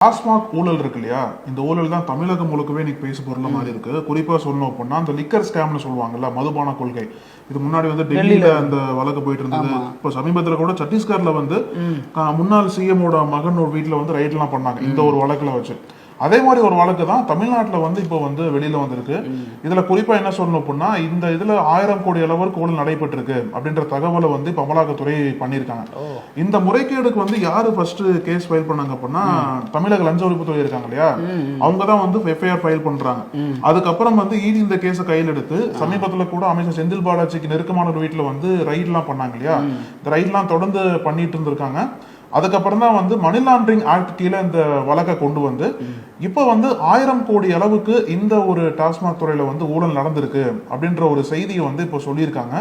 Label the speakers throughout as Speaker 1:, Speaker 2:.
Speaker 1: டாஸ்மாக் ஊழல் இருக்கு இல்லையா, இந்த ஊழல் தான் தமிழகம் முழுக்கவே இன்னைக்கு பேசு பொருள மாதிரி இருக்கு. குறிப்பா சொல்லணும் அப்படின்னா அந்த லிக்கர் ஸ்கேம்னு சொல்லுவாங்கல்ல, மதுபான கொள்கை. இது முன்னாடி வந்து டெல்லியில அந்த வழக்கு போயிட்டு இருந்தது. இப்போ சமீபத்துல கூட சத்தீஸ்கர்ல வந்து முன்னாள் சிஎமோட மகன் ஒரு வீட்டுல வந்து ரைட் எல்லாம் பண்ணாங்க இந்த ஒரு வழக்குல வச்சு. அதே மாதிரி ஒரு வழக்கு தான் தமிழ்நாட்டில் வந்து இப்போ வந்து வெளியில வந்திருக்கு. இதுல குறிப்பா என்ன சொல்லணும் அப்படின்னா, இந்த இதுல 1000 கோடி அளவுக்கு ஊழல் நடைபெற்றிருக்கு அப்படின்ற தகவலை வந்து இப்போ அமலாக்கத்துறை பண்ணியிருக்காங்க. இந்த முறைகேடுக்கு வந்து யாரு ஃபர்ஸ்ட் கேஸ் ஃபைல் பண்ணாங்க அப்படின்னா, தமிழக லஞ்ச ஒழிப்புத்துறை இருக்காங்க இல்லையா, அவங்க தான் வந்து எஃப்ஐஆர் ஃபைல் பண்றாங்க. அதுக்கப்புறம் வந்து இடி இந்த கேஸை கையில் எடுத்து சமீபத்துல கூட அமைச்சர் செந்தில் பாலாஜிக்கு நெருக்கமான ஒரு வீட்டுல வந்து ரைட் எல்லாம் பண்ணாங்க இல்லையா. இந்த ரைட் எல்லாம் தொடர்ந்து பண்ணிட்டு இருந்திருக்காங்க. அதுக்கப்புறம் தான் வந்து மணி லாண்டரிங் ஆக்ட் கீழே இந்த வழக்கை கொண்டு வந்து இப்போ வந்து 1000 கோடி அளவுக்கு இந்த ஒரு டாஸ்மாக் துறையில வந்து ஊழல் நடந்திருக்கு அப்படின்ற ஒரு செய்தியை வந்து இப்போ சொல்லியிருக்காங்க.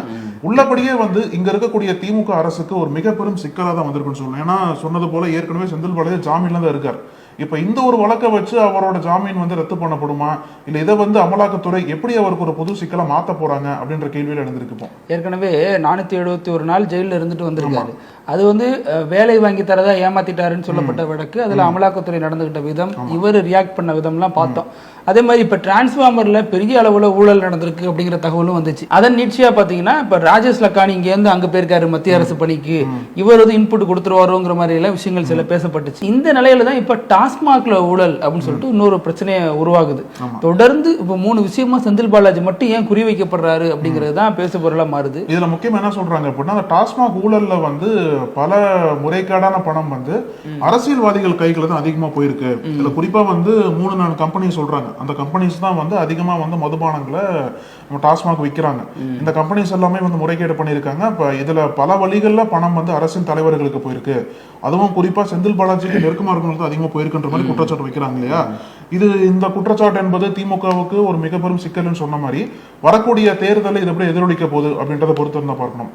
Speaker 1: உள்ளபடியே வந்து இங்க இருக்கக்கூடிய திமுக அரசுக்கு ஒரு மிக பெரும் சிக்கலா தான் வந்திருக்குன்னு சொல்லணும். ஏன்னா சொன்னது போல ஏற்கனவே செந்தில் பாலாஜி ஜாமீன்ல தான் இருக்கார். இப்ப இந்த ஒரு வழக்கை வச்சு அவரோட ஜாமீன் வந்து ரத்து பண்ணப்படுமா, இல்ல இதை வந்து அமலாக்கத்துறை எப்படி அவருக்கு ஒரு புது சிக்கலை மாத்த போறாங்க அப்படின்ற கேள்வியில எழுந்திருக்கு.
Speaker 2: ஏற்கனவே 471 நாள் ஜெயில இருந்துட்டு வந்திருக்காரு. அது வந்து வேலை வாங்கி தரதா ஏமாத்திட்டாருன்னு சொல்லப்பட்ட வழக்கு. அதுல அமலாக்கத்துறை நடந்துகிட்ட விதம், இவர் ரியாக்ட் பண்ண விதம்லாம் பார்த்தோம். அதே மாதிரி இப்ப டிரான்ஸ்ஃபார்மர்ல பெரிய அளவுல ஊழல் நடந்திருக்கு அப்படிங்கிற தகவலும் வந்துச்சு. அதன் நீட்சியா பாத்தீங்கன்னா இப்ப ராஜேஷ் லக்கானி இங்க இருந்து அங்க போயிருக்காரு மத்திய அரசு பணிக்கு, இவர் வந்து இன்புட் கொடுத்துருவாரோங்கிற மாதிரி எல்லாம் விஷயங்கள் சில பேசப்பட்டுச்சு. இந்த நிலையில தான் இப்ப டாஸ்மாக்ல ஊழல் அப்படின்னு சொல்லிட்டு இன்னொரு பிரச்சனையை உருவாகுது. தொடர்ந்து இப்ப 3 விஷயமா செந்தில் பாலாஜி மட்டும் ஏன் குறி வைக்கப்படுறாரு அப்படிங்கிறது தான் பேசு பொருளா மாறுது.
Speaker 1: இதுல முக்கியமா என்ன சொல்றாங்க அப்படின்னா, அந்த டாஸ்மாக் ஊழல்ல வந்து பல முறைகேடான பணம் வந்து அரசியல்வாதிகள் கைகளை தான் அதிகமா போயிருக்கு. இதுல குறிப்பா வந்து 3-4 கம்பெனி சொல்றாங்க. அந்த கம்பெனிஸ் தான் வந்து அதிகமா வந்து மதுபானங்களை டாஸ்மாக் விற்கிறாங்க. இந்த கம்பெனிஸ் எல்லாமே வந்து முறைகேடு பண்ணியிருக்காங்க. இப்ப இதுல பல வழிகள்ல பணம் வந்து அரசின் தலைவர்களுக்கு போயிருக்கு. அதுவும் குறிப்பா செந்தில் பாலாஜிக்கு நெருக்கமா இருக்கிறவங்களுக்கு அதிகமா போயிருக்குன்ற மாதிரி குற்றச்சாட்டு வைக்கிறாங்க இல்லையா. இந்த குற்றச்சாட்டு என்பது திமுகவுக்கு ஒரு மிக பெரும் சிக்கல்னு சொன்ன மாதிரி வரக்கூடிய தேர்தலை இது எப்படி எதிரொலிக்க போகுது அப்படின்றத பொறுத்து இருந்தா பார்க்கணும்.